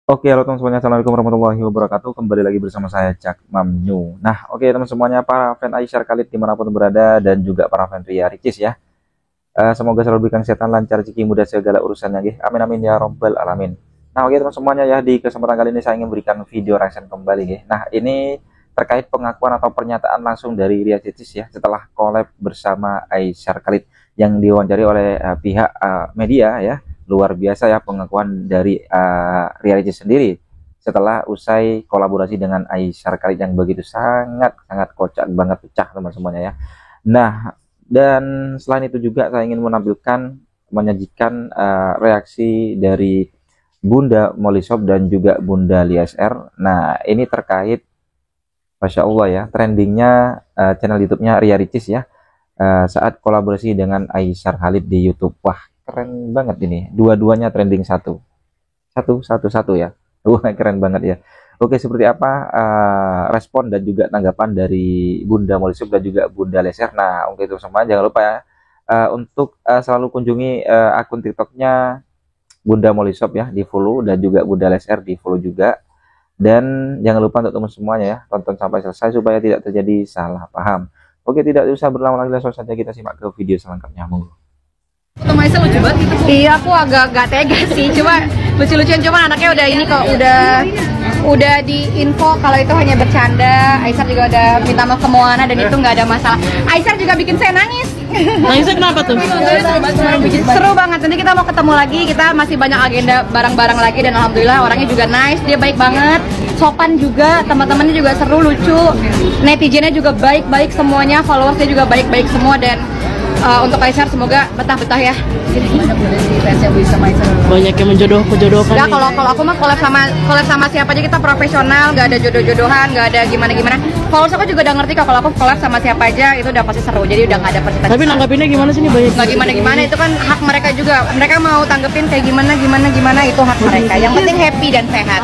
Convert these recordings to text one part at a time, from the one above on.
Oke, halo teman semuanya. Assalamualaikum warahmatullahi wabarakatuh. Kembali lagi bersama saya Cak Mamnyu. Nah, oke teman semuanya, para fan Aisyar Khalid dimanapun berada dan juga para fan Ria Ricis ya. Semoga selalu diberikan kesehatan, lancar, rezeki, mudah segala urusannya. Gih. Amin amin ya robbal alamin. Nah, oke teman semuanya ya, di kesempatan kali ini saya ingin memberikan video reaction kembali. Gih. Nah, ini terkait pengakuan atau pernyataan langsung dari Ria Ricis ya setelah collab bersama Aisyar Khalid yang diwawancari oleh pihak media ya. Luar biasa ya pengakuan dari Ria Ricis sendiri setelah usai kolaborasi dengan Aisyar Khalid yang begitu sangat kocak banget, pecah teman semuanya ya. Nah, dan selain itu juga saya ingin menyajikan reaksi dari Bunda Molly Shop dan juga Bunda Liesr. Nah, ini terkait Masya Allah ya, trendingnya channel YouTube-nya Ria Ricis ya, saat kolaborasi dengan Aisyar Khalid di YouTube. Wah, keren banget ini. Dua-duanya trending satu ya. Wah, keren banget ya. Oke, seperti apa respon dan juga tanggapan dari Bunda Molly Shop dan juga Bunda Liesr. Nah, oke itu semua, jangan lupa ya untuk selalu kunjungi akun TikToknya Bunda Molly Shop ya, di follow, dan juga Bunda Liesr di follow juga. Dan jangan lupa untuk teman semuanya ya, tonton sampai selesai supaya tidak terjadi salah paham. Oke, tidak usah berlama-lama lagi, langsung saja kita simak ke video selengkapnya. Monggo. Foto Maisa lucu banget gitu. Iya, aku agak gak tega sih, cuma lucu-lucuan, cuma anaknya udah ini kok, udah di info kalau itu hanya bercanda. Aisyar juga udah minta maaf ke Moana dan itu nggak ada masalah. Aisyar juga bikin saya nangis. Nangisnya kenapa tuh? Seru banget, nanti kita mau ketemu lagi, kita masih banyak agenda bareng-bareng lagi dan alhamdulillah orangnya juga nice, dia baik banget, sopan juga, teman-temannya juga seru, lucu, netizennya juga baik-baik semuanya, followersnya juga baik-baik semua. Dan untuk Aisyar semoga betah-betah ya. Banyak yang menjodohkan. Ya kalau aku mah collab sama siapa aja kita profesional, nggak ada jodoh-jodohan, nggak ada gimana-gimana. Followers aku juga udah ngerti kok kalau aku collab sama siapa aja itu udah pasti seru. Jadi udah nggak ada percaya. Tapi nanggapinnya gimana sih nih, banyak? Nggak gimana-gimana, itu kan hak mereka juga. Mereka mau tanggepin kayak gimana itu hak mereka. Yang penting happy dan sehat.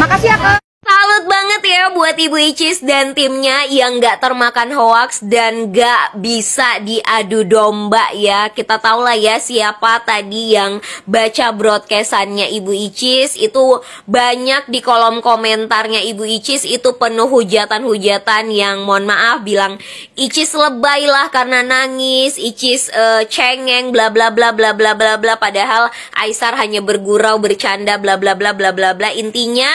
Makasih ya Kak. Salut banget ya buat Ibu Icis dan timnya yang gak termakan hoaks dan gak bisa diadu domba ya. Kita tahu lah ya siapa tadi yang baca broadcastannya Ibu Icis. Itu banyak di kolom komentarnya Ibu Icis itu penuh hujatan-hujatan yang mohon maaf bilang Icis lebay lah karena nangis, Icis cengeng bla bla bla bla bla bla bla. Padahal Aisyar hanya bergurau bercanda bla bla bla bla bla bla. Intinya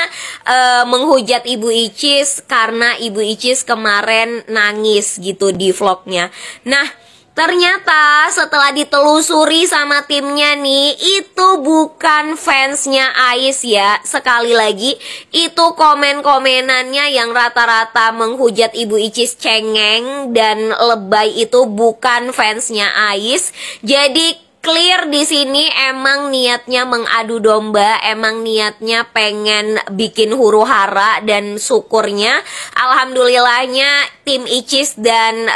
menghujat Ibu Icis karena Ibu Icis kemarin nangis gitu di vlognya. Nah, ternyata setelah ditelusuri sama timnya nih, itu bukan fansnya Ais ya. Sekali lagi, itu komen-komenannya yang rata-rata menghujat Ibu Icis cengeng dan lebay itu bukan fansnya Ais. Jadi clear di sini emang niatnya mengadu domba, emang niatnya pengen bikin huru-hara, dan syukurnya alhamdulillahnya tim Icis dan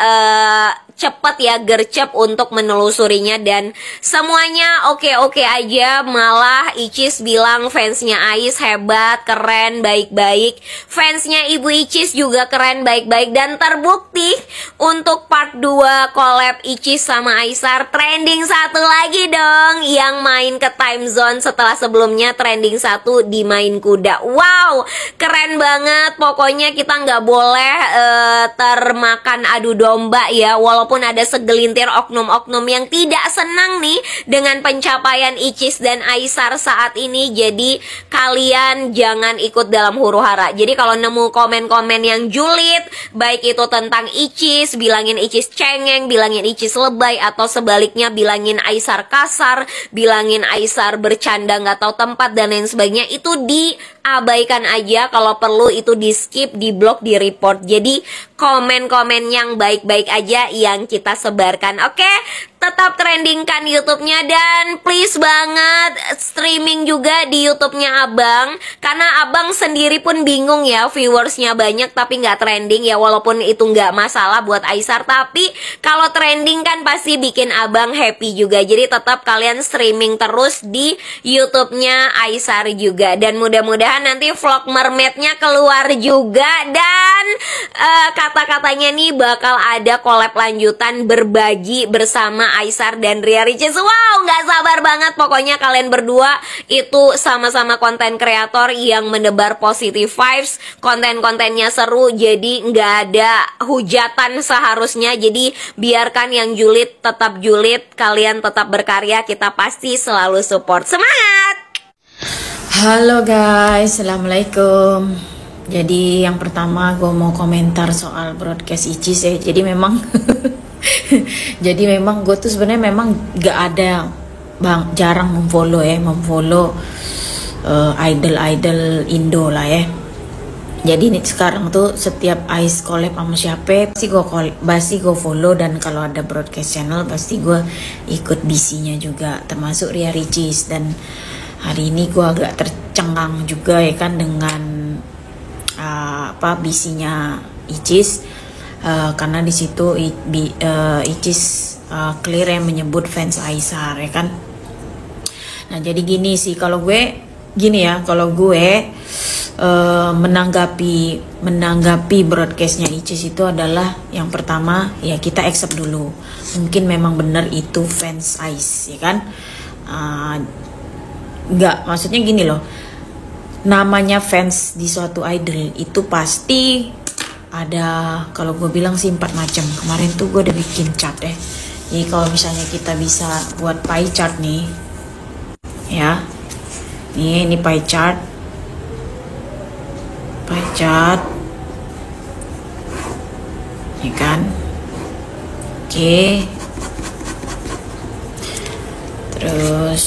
cepet ya, gercep untuk menelusurinya dan semuanya oke-oke aja. Malah Icis bilang fansnya Ais hebat, keren, baik-baik. Fansnya Ibu Icis juga keren, baik-baik. Dan terbukti untuk part 2 collab Icis sama Aisyar trending satu lagi dong, yang main ke time zone setelah sebelumnya trending 1 di main kuda. Wow, keren banget. Pokoknya kita nggak boleh termakan adu domba ya. Walaupun ada segelintir oknum-oknum yang tidak senang nih dengan pencapaian Icis dan Aisyar saat ini. Jadi kalian jangan ikut dalam huru-hara. Jadi kalau nemu komen-komen yang julid, baik itu tentang Icis, bilangin Icis cengeng, bilangin Icis lebay, atau sebaliknya bilangin Aisyar kasar, bilangin Aisyar bercanda nggak tahu tempat dan lain sebagainya, itu diabaikan aja. Kalau perlu itu di skip, di blok, di report. Jadi komen-komen yang baik-baik aja yang kita sebarkan. Oke, tetap trendingkan YouTube-nya dan please banget streaming juga di YouTube-nya Abang, karena Abang sendiri pun bingung ya, viewersnya banyak tapi nggak trending ya. Walaupun itu nggak masalah buat Aisyar, tapi kalau trending kan pasti bikin Abang happy juga. Jadi tetap kalian streaming terus di YouTube-nya Aisyar juga, dan mudah-mudahan nanti vlog mermaidnya keluar juga. Dan kata-katanya nih bakal ada collab lanjutan berbagi bersama sama Aisyar dan Ria Ricis. Wow, nggak sabar banget pokoknya kalian berdua itu sama-sama konten kreator yang menebar positive vibes. Konten-kontennya seru, jadi nggak ada hujatan seharusnya. Jadi biarkan yang julid tetap julid, kalian tetap berkarya, kita pasti selalu support. Semangat! Halo guys, assalamualaikum. Jadi yang pertama gue mau komentar soal broadcast Icis ya. Jadi memang gue tuh sebenarnya memang gak ada jarang memfollow idol Indo lah ya. Jadi nih sekarang tuh setiap Ais collab sama siapa pasti gue follow, dan kalau ada broadcast channel pasti gue ikut BC-nya juga, termasuk Ria Ricis. Dan hari ini gue agak tercengang juga ya kan dengan BC-nya Icis, karena di situ Icis clear yang menyebut fans Aisyar ya kan. Nah jadi gini sih, kalau gue menanggapi broadcastnya Icis itu adalah, yang pertama ya kita accept dulu, mungkin memang benar itu fans Ais ya kan. Maksudnya gini loh, namanya fans di suatu idol itu pasti ada, kalau gue bilang sih 4 macam. Kemarin tuh gue udah bikin chart ya. Jadi kalau misalnya kita bisa buat pie chart nih ya, ini pie chart ya kan. Oke, terus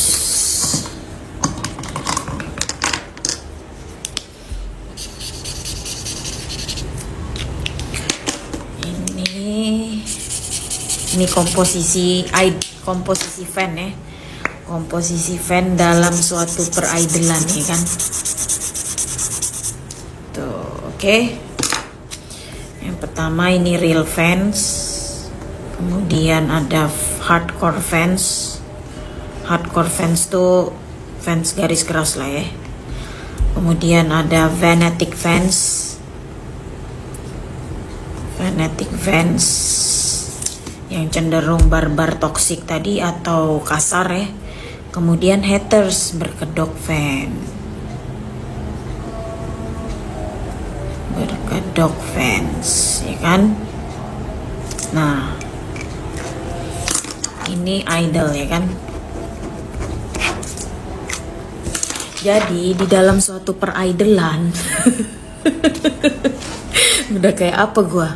ini komposisi fan ya, komposisi fan dalam suatu peridolan ya kan. Tuh, oke. Yang pertama ini real fans, kemudian ada hardcore fans. Hardcore fans tuh fans garis keras lah ya. Kemudian ada fanatic fans yang cenderung barbar, toksik tadi atau kasar ya. Kemudian haters, berkedok fans ya kan. Nah ini idol ya kan. Jadi di dalam suatu peridolan udah kayak apa gua.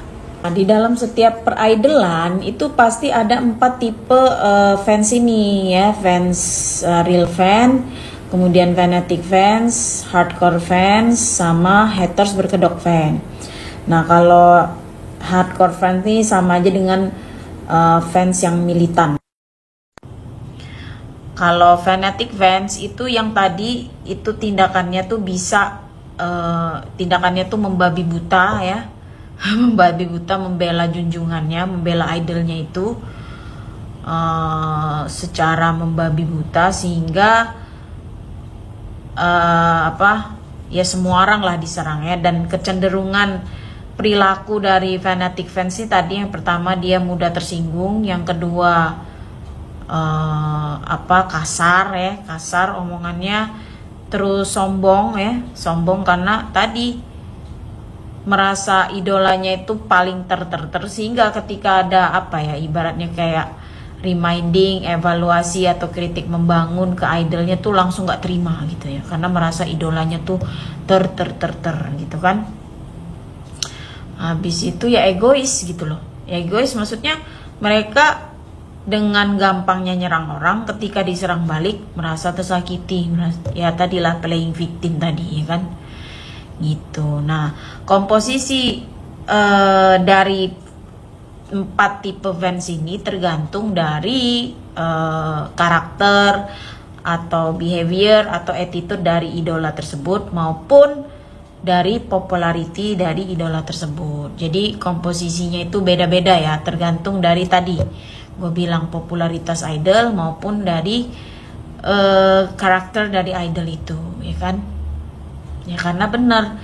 Nah, di dalam setiap peridolan itu pasti ada 4 tipe fans ini ya, fans real fan, kemudian fanatic fans, hardcore fans, sama haters berkedok fan. Nah kalau hardcore fans ini sama aja dengan fans yang militan. Kalau fanatic fans itu yang tadi itu tindakannya tuh bisa tindakannya tuh membabi buta ya. Membabi buta, membela junjungannya, membela idolnya itu secara membabi buta, sehingga ya semua orang lah diserang ya. Dan kecenderungan perilaku dari fanatic fans ini tadi, yang pertama dia mudah tersinggung, yang kedua kasar omongannya, terus sombong karena tadi merasa idolanya itu paling sehingga ketika ada ibaratnya kayak reminding, evaluasi atau kritik membangun ke idolnya tuh langsung gak terima gitu ya, karena merasa idolanya tuh gitu kan. Habis itu ya egois gitu loh. Egois maksudnya mereka dengan gampangnya nyerang orang, ketika diserang balik merasa tersakiti, ya tadilah playing victim tadi ya kan gitu. Nah komposisi dari 4 tipe fans ini tergantung dari karakter atau behavior atau attitude dari idola tersebut, maupun dari popularity dari idola tersebut. Jadi komposisinya itu beda-beda ya, tergantung dari tadi gue bilang popularitas idol maupun dari karakter dari idol itu ya kan. Ya karena benar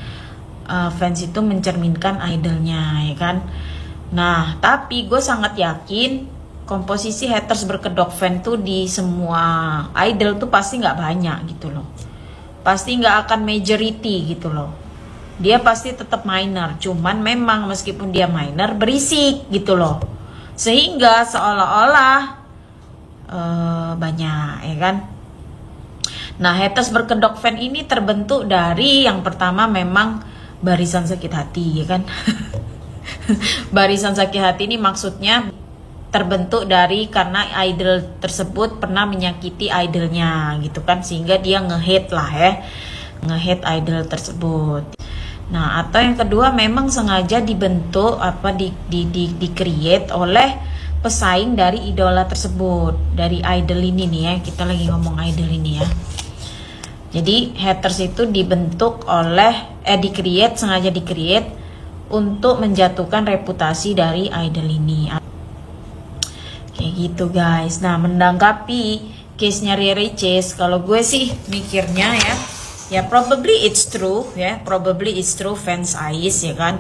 fans itu mencerminkan idolnya ya kan. Nah tapi gue sangat yakin komposisi haters berkedok fan tuh di semua idol tuh pasti nggak banyak gitu loh, pasti nggak akan majority gitu loh, dia pasti tetap minor, cuman memang meskipun dia minor berisik gitu loh, sehingga seolah-olah banyak ya kan. Nah, haters berkedok fan ini terbentuk dari yang pertama memang barisan sakit hati ya kan. Barisan sakit hati ini maksudnya terbentuk dari karena idol tersebut pernah menyakiti idolnya gitu kan, sehingga dia nge-hate lah ya, nge-hate idol tersebut. Nah, atau yang kedua memang sengaja dibentuk di-create oleh pesaing dari idola tersebut, dari idol ini nih ya, kita lagi ngomong idol ini ya. Jadi haters itu dibentuk oleh sengaja di-create untuk menjatuhkan reputasi dari idol ini. Kayak gitu guys. Nah, menanggapi case-nya Ricis, kalau gue sih mikirnya ya probably it's true ya, probably it's true fans Ais ya kan,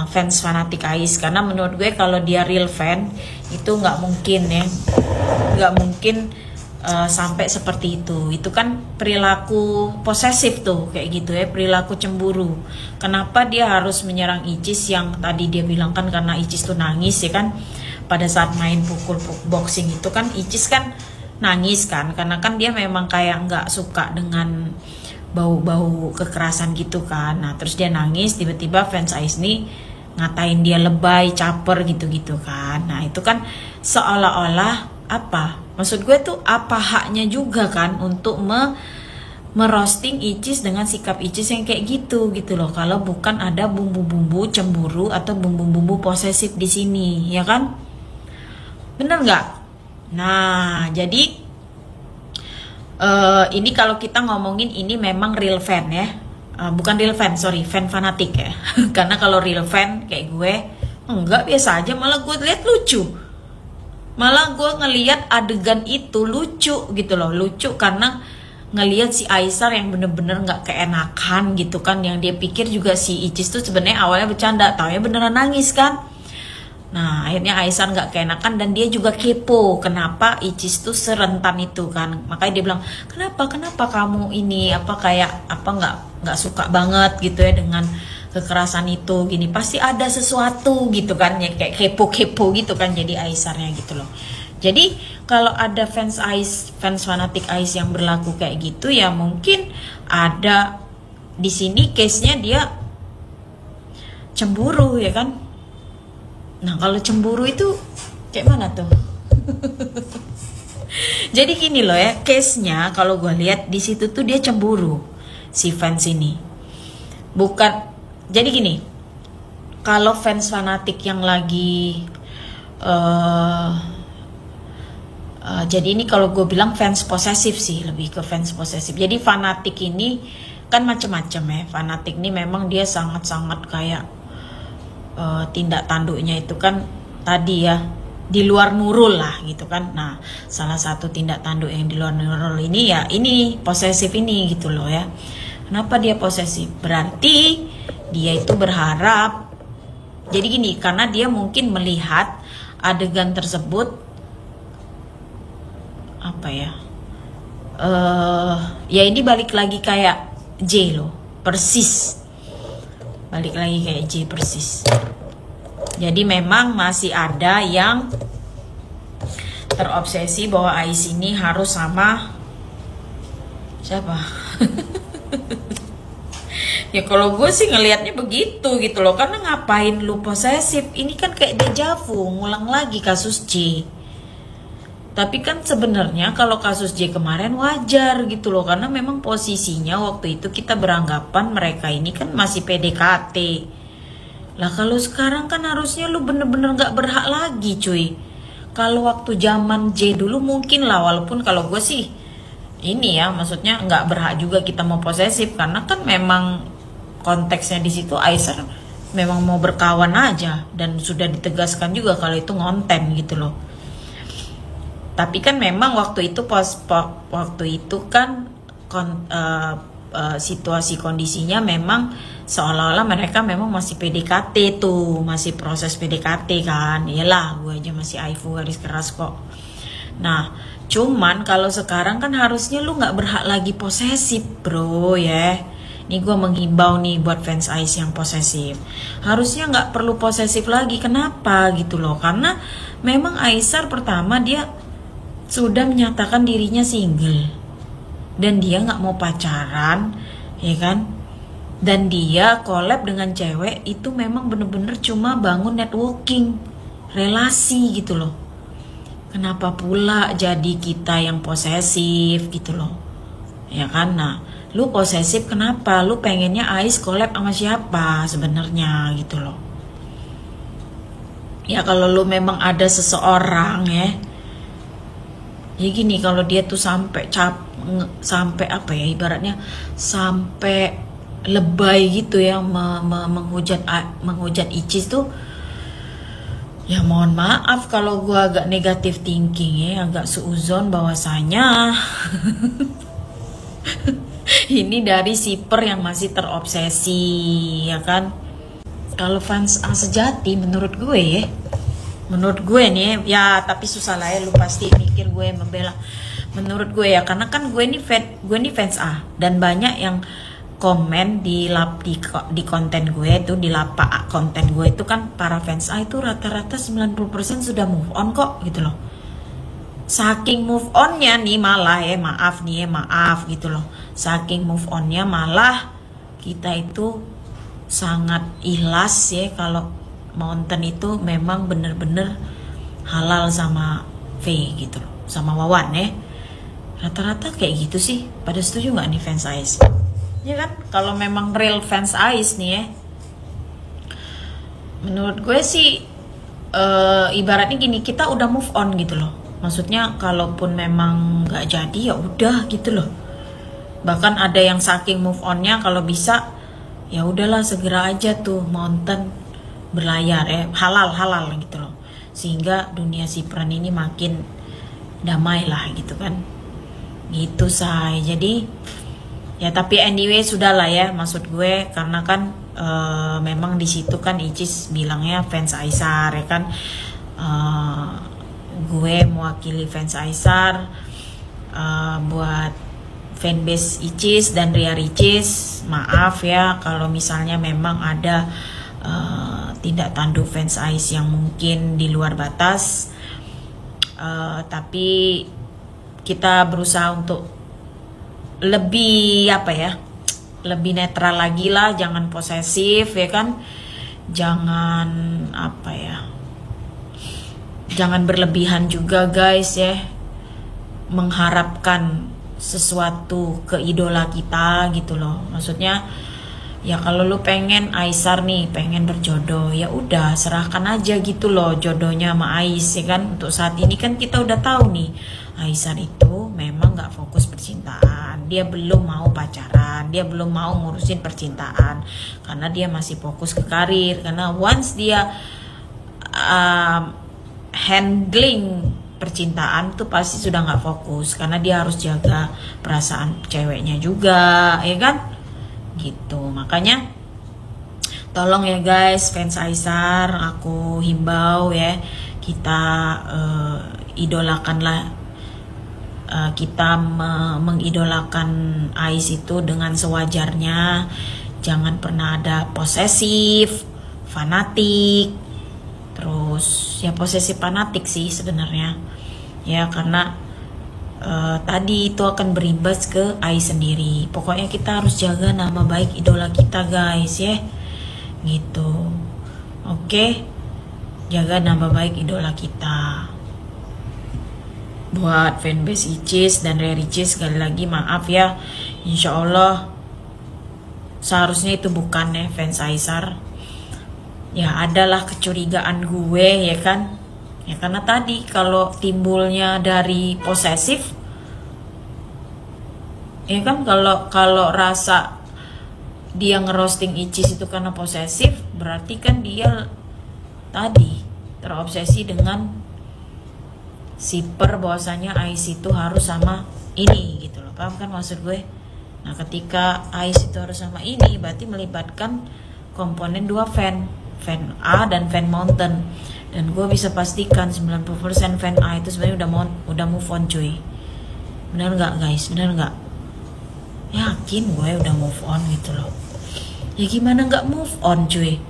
fans fanatik Ais, karena menurut gue kalau dia real fan itu nggak mungkin ya, nggak mungkin sampai seperti itu kan perilaku posesif tuh kayak gitu ya, perilaku cemburu. Kenapa dia harus menyerang Icis yang tadi dia bilang kan karena Icis tuh nangis ya kan, pada saat main pukul boxing itu kan Icis kan nangis kan, karena kan dia memang kayak nggak suka dengan bau-bau kekerasan gitu kan. Nah terus dia nangis, tiba-tiba fans Ais nih ngatain dia lebay, caper gitu-gitu kan. Nah itu kan seolah-olah apa? Maksud gue tuh apa haknya juga kan untuk merosting Icis dengan sikap Icis yang kayak gitu loh, kalau bukan ada bumbu-bumbu cemburu atau bumbu-bumbu posesif di sini ya kan, bener nggak? Nah jadi ini kalau kita ngomongin ini memang real fan ya, bukan real fan, sorry, fan fanatik ya. Karena kalau real fan kayak gue enggak, biasa aja, malah gue lihat lucu, malah gue ngelihat adegan itu lucu gitu loh, lucu karena ngelihat si Aisar yang bener-bener nggak keenakan gitu kan, yang dia pikir juga si Icis tuh sebenarnya awalnya bercanda, taunya beneran nangis kan. Nah akhirnya Aisar nggak keenakan dan dia juga kepo kenapa Icis tuh serentan itu kan, makanya dia bilang kenapa kamu ini apa kayak apa nggak suka banget gitu ya dengan kekerasan itu gini, pasti ada sesuatu gitu kan ya, kayak kepo gitu kan jadi Aisarnya gitu loh. Jadi kalau ada fans fanatik Ais yang berlaku kayak gitu ya mungkin ada di sini case-nya dia cemburu ya kan. Nah kalau cemburu itu kayak mana tuh? Jadi gini loh ya, case-nya kalau gue lihat di situ tuh dia cemburu si fans ini. Bukan, jadi gini, kalau fans fanatik yang lagi jadi ini kalau gue bilang fans posesif sih, lebih ke fans posesif. Jadi fanatik ini kan macam-macam ya. Fanatik ini memang dia sangat-sangat kayak tindak tanduknya itu kan tadi ya di luar nurul lah gitu kan. Nah salah satu tindak tanduk yang di luar nurul ini ya ini posesif ini gitu loh ya. Kenapa dia posesif? Berarti dia itu berharap, jadi gini, karena dia mungkin melihat adegan tersebut apa ya, ya ini balik lagi kayak J loh, persis balik lagi kayak J persis. Jadi memang masih ada yang terobsesi bahwa Ais ini harus sama siapa? Ya kalau gue sih ngelihatnya begitu gitu loh, karena ngapain lu posesif? Ini kan kayak dejavu, ngulang lagi kasus J. Tapi kan sebenarnya kalau kasus J kemarin wajar gitu loh, karena memang posisinya waktu itu kita beranggapan mereka ini kan masih PDKT. Lah kalau sekarang kan harusnya lu bener-bener gak berhak lagi cuy. Kalau waktu zaman J dulu mungkin lah, walaupun kalau gue sih ini ya, maksudnya nggak berhak juga kita mau posesif, karena kan memang konteksnya di situ Aisar memang mau berkawan aja dan sudah ditegaskan juga kalau itu ngonten gitu loh. Tapi kan memang waktu itu waktu itu kan situasi kondisinya memang seolah-olah mereka memang masih PDKT tuh, masih proses PDKT kan. Iyalah, gue aja masih aifu garis keras kok. Nah, cuman kalau sekarang kan harusnya lu nggak berhak lagi posesif, bro ya. Ini gue menghimbau nih buat fans Ais yang posesif. Harusnya nggak perlu posesif lagi. Kenapa gitu loh? Karena memang Aisar pertama dia sudah menyatakan dirinya single. Dan dia nggak mau pacaran, ya kan? Dan dia collab dengan cewek itu memang bener-bener cuma bangun networking, relasi gitu loh. Kenapa pula jadi kita yang posesif gitu loh? Ya kan? Nah, lu posesif kenapa? Lu pengennya Ais collab sama siapa sebenarnya gitu loh. Ya kalau lu memang ada seseorang ya gini, kalau dia tuh sampai apa ya, ibaratnya sampai lebay gitu ya, menghujat Icis tuh, ya mohon maaf kalau gua agak negatif thinking ya, agak suuzon bahwasanya ini dari siper yang masih terobsesi, ya kan? Kalau fans A sejati menurut gue nih ya, tapi susah lah ya, lu pasti mikir gue membela. Menurut gue ya, karena kan gue nih fans A, dan banyak yang komen di konten gue itu, di lapak konten gue itu kan para fans A itu rata-rata 90% sudah move on kok gitu loh. Saking move onnya nih malah ya, maaf gitu loh, saking move onnya malah kita itu sangat ikhlas ya kalau Mountain itu memang bener-bener halal sama V gitu loh, sama Wawan ya. Rata-rata kayak gitu sih. Pada setuju nggak nih fans Ais? Ya kan, kalau memang real fans Ais nih ya, menurut gue sih ibaratnya gini, kita udah move on gitu loh. Maksudnya kalaupun memang nggak jadi ya udah gitu loh. Bahkan ada yang saking move onnya kalau bisa ya udahlah segera aja tuh Mountain berlayar ya, halal gitu loh, sehingga dunia sipran ini makin damai lah gitu kan, gitu say. Jadi ya tapi anyway sudahlah ya, maksud gue karena kan memang di situ kan Icis bilangnya fans Aisar ya kan, gue mewakili fans Aisar buat fanbase Icis dan Ria Ricis, maaf ya kalau misalnya memang ada tindak tanduk fans Ais yang mungkin di luar batas, tapi kita berusaha untuk lebih lebih netral lagi lah, jangan posesif ya kan, jangan jangan berlebihan juga guys ya, mengharapkan sesuatu ke idola kita gitu loh. Maksudnya ya kalau lu pengen Aisar nih pengen berjodoh, ya udah serahkan aja gitu loh jodohnya sama Ais ya kan. Untuk saat ini kan kita udah tahu nih Aisar itu memang nggak fokus percintaan, dia belum mau pacaran, dia belum mau ngurusin percintaan karena dia masih fokus ke karir. Karena once dia handling percintaan tuh pasti sudah nggak fokus, karena dia harus jaga perasaan ceweknya juga ya kan gitu. Makanya tolong ya guys fans Aisar, aku himbau ya, kita idolakanlah, kita mengidolakan Ais itu dengan sewajarnya, jangan pernah ada posesif, fanatik, terus ya posesif fanatik sih sebenarnya ya, karena tadi itu akan berimbas ke Ais sendiri. Pokoknya kita harus jaga nama baik idola kita guys ya, gitu. Oke, jaga nama baik idola kita. Buat fanbase Icis dan Ria Ricis sekali lagi maaf ya, insya Allah seharusnya itu bukan ya fans Aisar. Ya adalah kecurigaan gue ya kan, ya karena tadi kalau timbulnya dari posesif ya kan, kalau rasa dia ngerosting Icis itu karena posesif, berarti kan dia tadi terobsesi dengan siper bahwasanya Ais itu harus sama ini gitu loh, paham kan maksud gue Nah ketika Ais itu harus sama ini, berarti melibatkan komponen dua fan A dan fan Mountain. Dan gue bisa pastikan 90% fan A itu sebenarnya udah move on cuy. Benar nggak guys? Benar nggak? Yakin gue udah move on gitu loh. Ya gimana nggak move on cuy?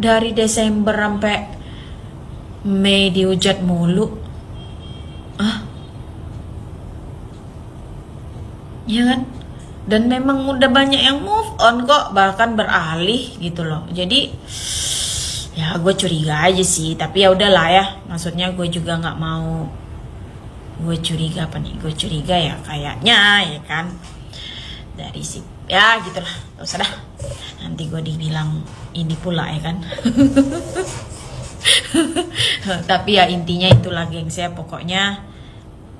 Dari Desember sampai Mei dihujat mulu. Ya kan? Dan memang udah banyak yang move on kok, bahkan beralih gitu loh. Jadi ya gue curiga aja sih, tapi ya udahlah ya. Maksudnya gue juga nggak mau. Gue curiga apa nih? Gue curiga ya kayaknya ya kan dari si ya gitulah, gak usah dah. Nanti gue dibilang ini pula ya kan. Tapi ya intinya itulah gengs ya, pokoknya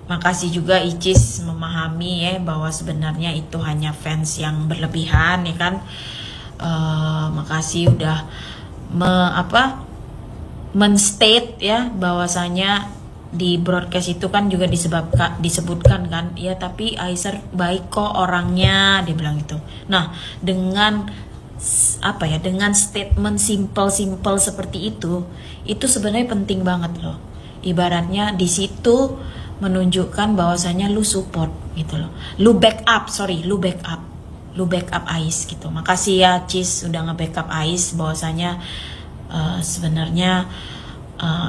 makasih juga Icis memahami ya bahwa sebenarnya itu hanya fans yang berlebihan ya kan. Makasih udah menstate ya bahwasanya di broadcast itu kan juga disebutkan kan ya, tapi Aisyar baik kok orangnya, dia bilang gitu. Nah dengan dengan statement simple seperti itu sebenarnya penting banget loh. Ibaratnya di situ menunjukkan bahwasanya lu support gitu loh, lu backup Ais gitu. Makasih ya Cis udah nge-backup Ais bahwasanya sebenarnya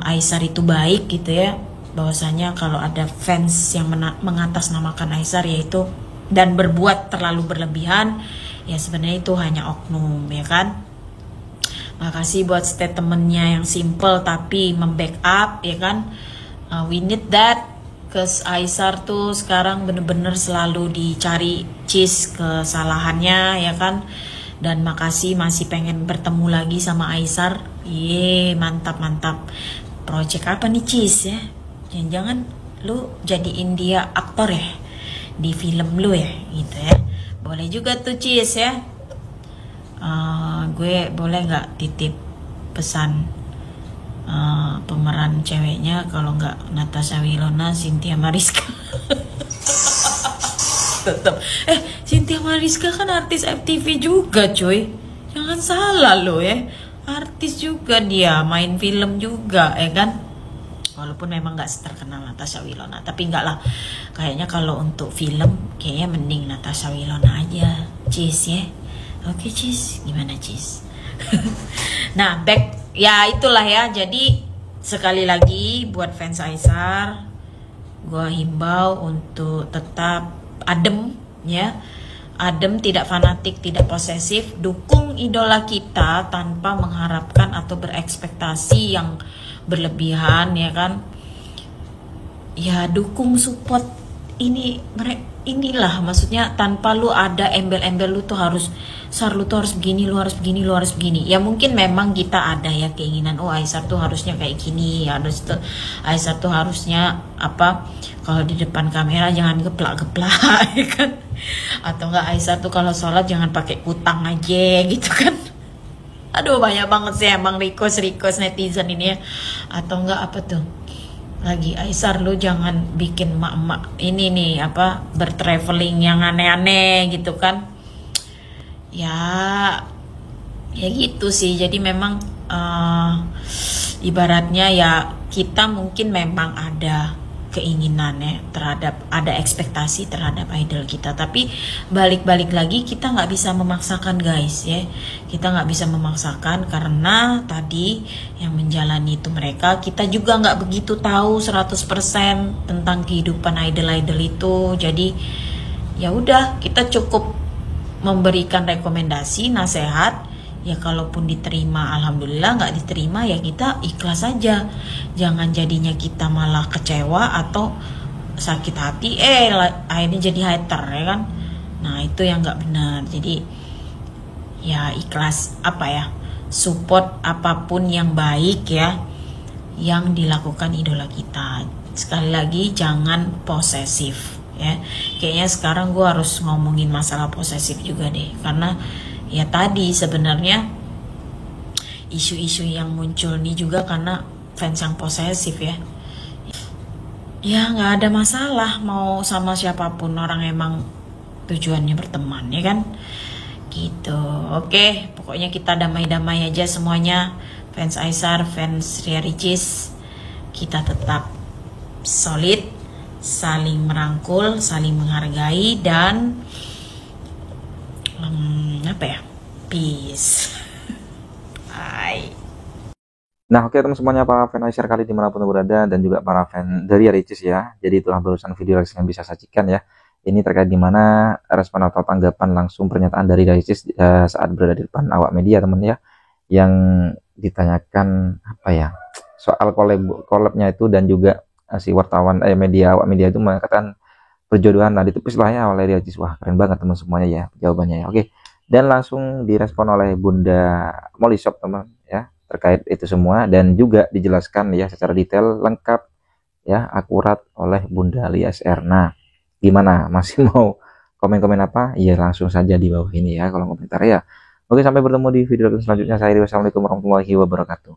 Aisyar itu baik gitu ya, bahwasanya kalau ada fans yang mengatasnamakan Aisyar yaitu dan berbuat terlalu berlebihan, ya sebenarnya itu hanya oknum ya kan. Makasih buat statementnya yang simple tapi membackup ya kan. We need that, cause Aisyar tuh sekarang bener-bener selalu dicari Cis kesalahannya ya kan. Dan makasih masih pengen bertemu lagi sama Aisyar. Mantap. Project apa nih Cis ya? Jangan-jangan lu jadiin dia aktor ya di film lu ya gitu ya. Boleh juga tuh Cis ya. Gue boleh nggak titip pesan pemeran ceweknya, kalau nggak Natasha Wilona, Cynthia Mariska. Tetap Cynthia Mariska kan artis FTV juga cuy, jangan salah lo ya, artis juga dia, main film juga ya kan. Walaupun memang nggak terkenal Natasha Wilona, tapi enggak lah, kayaknya kalau untuk film kayaknya mending Natasha Wilona aja Cis ya. Oke Cis, gimana Cis? Nah back ya itulah ya. Jadi sekali lagi buat fans Aisyar, gue himbau untuk tetap adem ya, adem, tidak fanatik, tidak posesif, dukung idola kita tanpa mengharapkan atau berekspektasi yang berlebihan ya kan. Ya dukung, support inilah maksudnya, tanpa lu ada embel-embel lu tuh harus begini, lu harus begini. Ya mungkin memang kita ada ya keinginan, oh Aisyar tuh harusnya kayak gini, Aisyar tuh harusnya apa, kalau di depan kamera jangan geplak-geplak ya kan, atau enggak Aisyar tuh kalau sholat jangan pakai kutang aja gitu kan. Aduh banyak banget sih emang request netizen ini ya. Atau enggak apa tuh lagi, Aisyar lu jangan bikin mak-mak ini nih apa, bertraveling yang aneh-aneh gitu kan. Ya gitu sih. Jadi memang ibaratnya ya kita mungkin memang ada keinginan ya terhadap, ada ekspektasi terhadap idol kita, tapi balik lagi kita nggak bisa memaksakan guys ya. Kita nggak bisa memaksakan karena tadi yang menjalani itu mereka, kita juga nggak begitu tahu 100% tentang kehidupan idol itu. Jadi ya udah, kita cukup memberikan rekomendasi, nasihat. Ya kalaupun diterima alhamdulillah, nggak diterima ya kita ikhlas aja. Jangan jadinya kita malah kecewa atau sakit hati akhirnya jadi hater ya kan. Nah itu yang nggak benar. Jadi ya ikhlas support apapun yang baik ya yang dilakukan idola kita. Sekali lagi jangan posesif ya. Kayaknya sekarang gue harus ngomongin masalah posesif juga deh, karena ya tadi sebenarnya isu-isu yang muncul nih juga karena fans yang posesif ya. Ya nggak ada masalah mau sama siapapun, orang emang tujuannya berteman ya kan, gitu. Oke, pokoknya kita damai-damai aja semuanya, fans Aisar, fans Ria Ricis, kita tetap solid, saling merangkul, saling menghargai, dan peace. Bye. Nah, oke teman semuanya, para fan Aisyah kali dimanapun berada, dan juga para fan dari Ricis ya. Jadi itulah barusan video reaksi yang bisa sajikan ya. Ini terkait dimana respon atau tanggapan langsung pernyataan dari Ricis saat berada di depan awak media teman ya. Yang ditanyakan apa ya, soal collabnya itu, dan juga si wartawan awak media itu mengatakan perjodohan. Nah, ditepis lah ya oleh Ricis. Wah, keren banget teman semuanya ya jawabannya ya. Oke. Dan langsung direspon oleh Bunda Molly Shop teman ya, terkait itu semua, dan juga dijelaskan ya secara detail lengkap ya, akurat oleh Bunda Lia SR. Nah, gimana, masih mau komen-komen apa? Ya langsung saja di bawah ini ya kalau komentar ya. Oke, sampai bertemu di video selanjutnya. Saya Rio, wassalamualaikum warahmatullahi wabarakatuh.